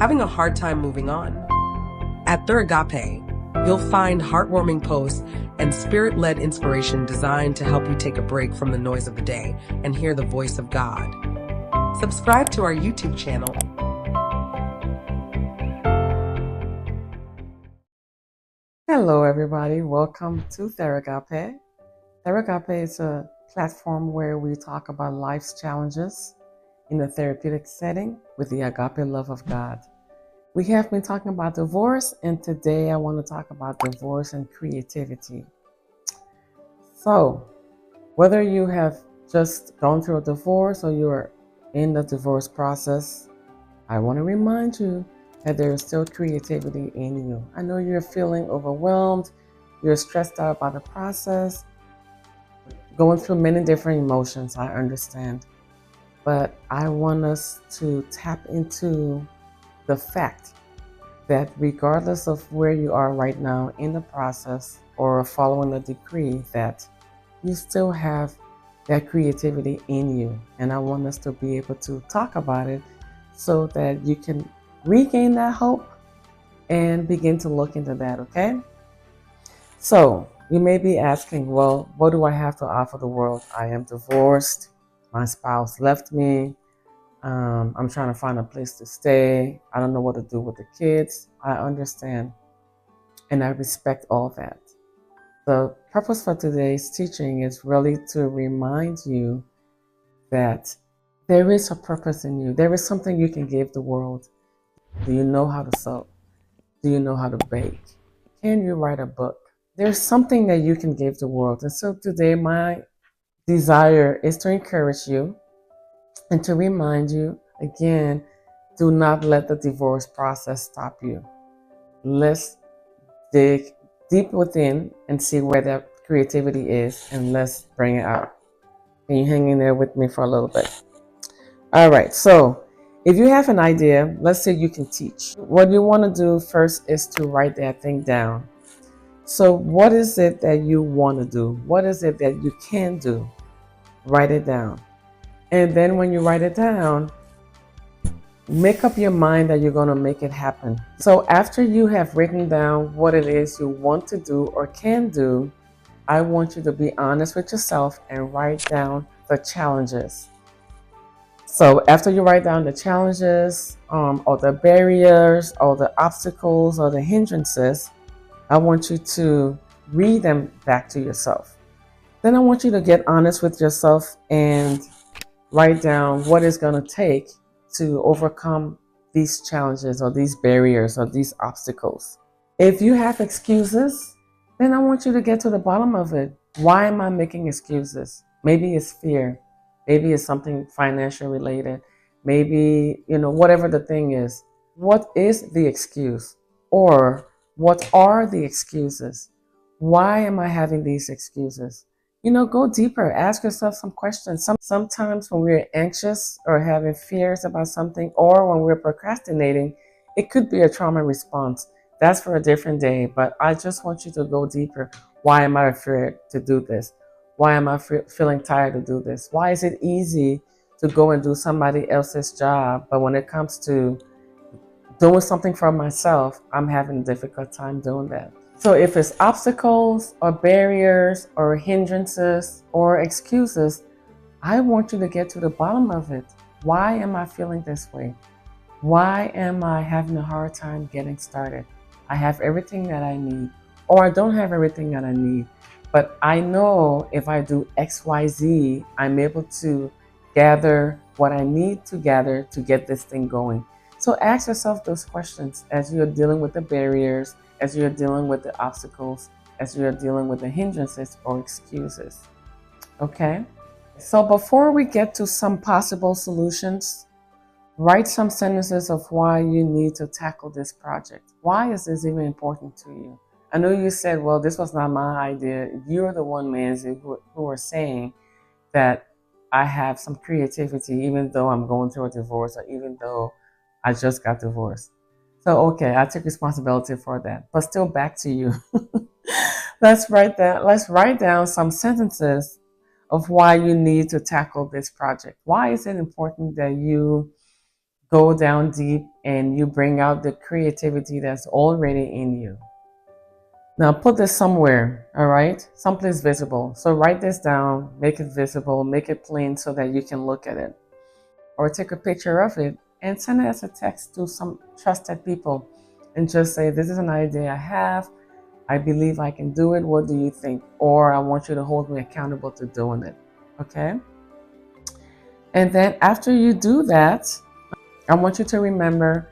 having a hard time moving on? At The Agape, you'll find heartwarming posts and spirit-led inspiration designed to help you take a break from the noise of the day and hear the voice of God. Subscribe to our YouTube channel. Hello, everybody. Welcome to The Agape. The Agape is a platform where we talk about life's challenges in a therapeutic setting with the agape love of God. We have been talking about divorce, and today I want to talk about divorce and creativity. So, whether you have just gone through a divorce or you're in the divorce process, I want to remind you that there is still creativity in you. I know you're feeling overwhelmed, you're stressed out about the process, going through many different emotions, I understand. But I want us to tap into the fact that regardless of where you are right now in the process or following the decree, that you still have that creativity in you. And I want us to be able to talk about it so that you can regain that hope and begin to look into that, okay? So you may be asking, well, what do I have to offer the world? I am divorced. My spouse left me. I'm trying to find a place to stay. I don't know what to do with the kids. I understand. And I respect all that. The purpose for today's teaching is really to remind you that there is a purpose in you. There is something you can give the world. Do you know how to sew? Do you know how to bake? Can you write a book? There's something that you can give the world. And so today my desire is to encourage you and to remind you, again, do not let the divorce process stop you. Let's dig deep within and see where that creativity is, and let's bring it out. Can you hang in there with me for a little bit? All right, so if you have an idea, let's say you can teach. What you want to do first is to write that thing down. So what is it that you want to do? What is it that you can do? Write it down. And then when you write it down, make up your mind that you're going to make it happen. So after you have written down what it is you want to do or can do, I want you to be honest with yourself and write down the challenges. So after you write down the challenges, or the barriers, or the obstacles, or the hindrances, I want you to read them back to yourself. Then I want you to get honest with yourself and write down what it's going to take to overcome these challenges or these barriers or these obstacles. If you have excuses, then I want you to get to the bottom of it. Why am I making excuses? Maybe it's fear. Maybe it's something financial related. Maybe, whatever the thing is. What is the excuse? Or what are the excuses? Why am I having these excuses? Go deeper. Ask yourself some questions. Sometimes when we're anxious or having fears about something, or when we're procrastinating, it could be a trauma response. That's for a different day, but I just want you to go deeper. Why am I afraid to do this? Why am I feeling tired to do this? Why is it easy to go and do somebody else's job, but when it comes to doing something for myself, I'm having a difficult time doing that? So if it's obstacles or barriers or hindrances or excuses, I want you to get to the bottom of it. Why am I feeling this way? Why am I having a hard time getting started? I have everything that I need, or I don't have everything that I need, but I know if I do X, Y, Z, I'm able to gather what I need to gather to get this thing going. So ask yourself those questions as you're dealing with the barriers, as you're dealing with the obstacles, as you're dealing with the hindrances or excuses. Okay? So before we get to some possible solutions, write some sentences of why you need to tackle this project. Why is this even important to you? I know you said, well, this was not my idea. You're the one, Manzi, who are saying that I have some creativity even though I'm going through a divorce or even though I just got divorced. So, okay, I took responsibility for that, but still back to you. Let's write down some sentences of why you need to tackle this project. Why is it important that you go down deep and you bring out the creativity that's already in you. Now put this somewhere, all right? Someplace visible. So write this down, make it visible, make it plain so that you can look at it. Or take a picture of it and send it as a text to some trusted people and just say, this is an idea I have. I believe I can do it. What do you think? Or I want you to hold me accountable to doing it, okay? And then after you do that, I want you to remember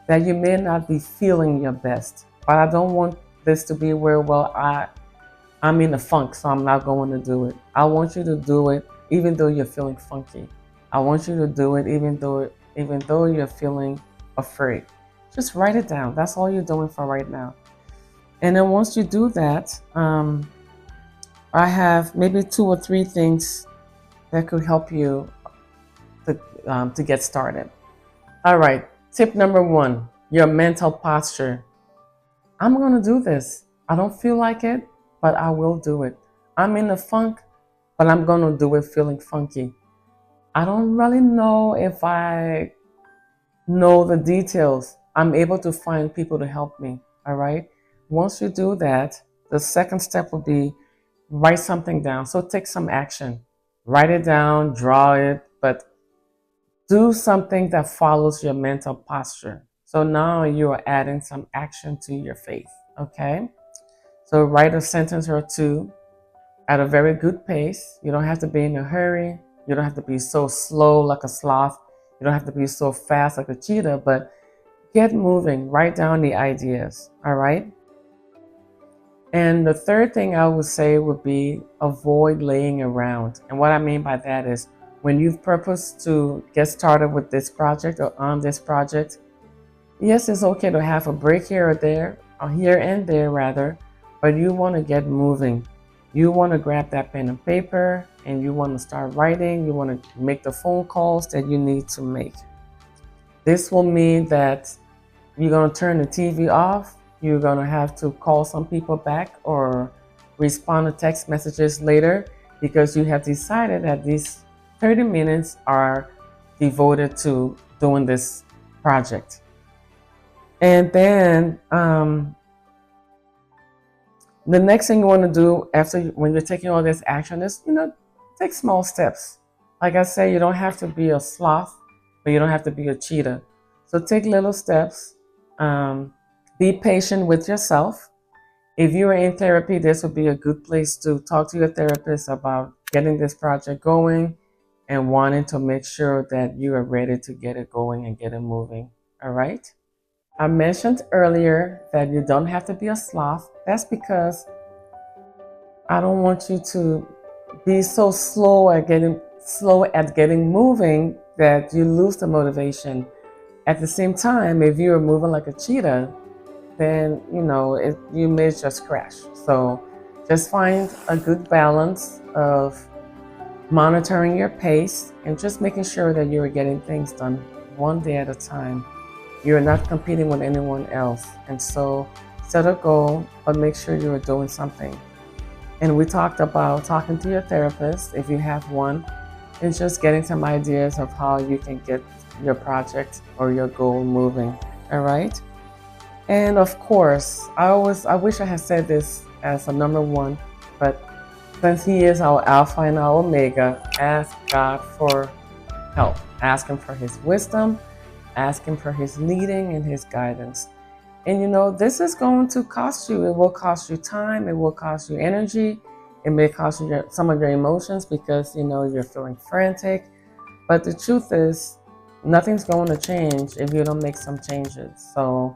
that you may not be feeling your best, but I don't want this to be where, well, I'm in a funk, so I'm not going to do it. I want you to do it even though you're feeling funky. I want you to do it even though you're feeling afraid. Just write it down. That's all you're doing for right now. And then once you do that, I have maybe 2 or 3 things that could help you to get started. All right, tip number 1, your mental posture. I'm going to do this. I don't feel like it, but I will do it. I'm in a funk, but I'm going to do it feeling funky. I don't really know if I know the details. I'm able to find people to help me, all right? Once you do that, the second step will be write something down. So take some action. Write it down, draw it, but do something that follows your mental posture. So now you are adding some action to your faith, okay? So write a sentence or 2 at a very good pace. You don't have to be in a hurry. You don't have to be so slow like a sloth. You don't have to be so fast like a cheetah, but get moving. Write down the ideas, all right? And the third thing I would say would be avoid laying around. And what I mean by that is when you've purposed to get started with this project or on this project, yes, it's okay to have a break here or there, or here and there rather, but you want to get moving. You want to grab that pen and paper and you want to start writing. You want to make the phone calls that you need to make. This will mean that you're going to turn the TV off. You're going to have to call some people back or respond to text messages later because you have decided that these 30 minutes are devoted to doing this project. And then the next thing you want to do when you're taking all this action is, take small steps. Like I said, you don't have to be a sloth, but you don't have to be a cheetah. So take little steps. Be patient with yourself. If you are in therapy, this would be a good place to talk to your therapist about getting this project going and wanting to make sure that you are ready to get it going and get it moving. All right? I mentioned earlier that you don't have to be a sloth. That's because I don't want you to be so slow at getting moving that you lose the motivation. At the same time, if you're moving like a cheetah, then you may just crash. So just find a good balance of monitoring your pace and just making sure that you're getting things done one day at a time. You're not competing with anyone else. And so set a goal, but make sure you're doing something. And we talked about talking to your therapist, if you have one, and just getting some ideas of how you can get your project or your goal moving. All right? And of course, I wish I had said this as a number 1, but since He is our Alpha and our Omega, ask God for help. Ask Him for His wisdom. Ask Him for His leading and His guidance. And this is going to cost you. It will cost you time. It will cost you energy. It may cost you some of your emotions because, you're feeling frantic. But the truth is, nothing's going to change if you don't make some changes. So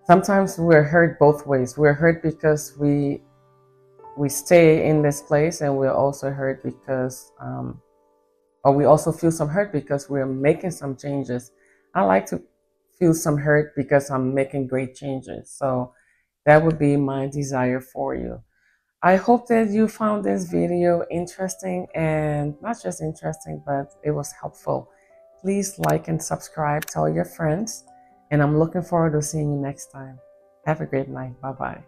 sometimes we're hurt both ways. We're hurt because we stay in this place, and we're also hurt because, or we also feel some hurt because we're making some changes. I like to feel some hurt because I'm making great changes. So that would be my desire for you. I hope that you found this video interesting, and not just interesting, but it was helpful. Please like and subscribe, tell your friends, and I'm looking forward to seeing you next time. Have a great night. Bye-bye.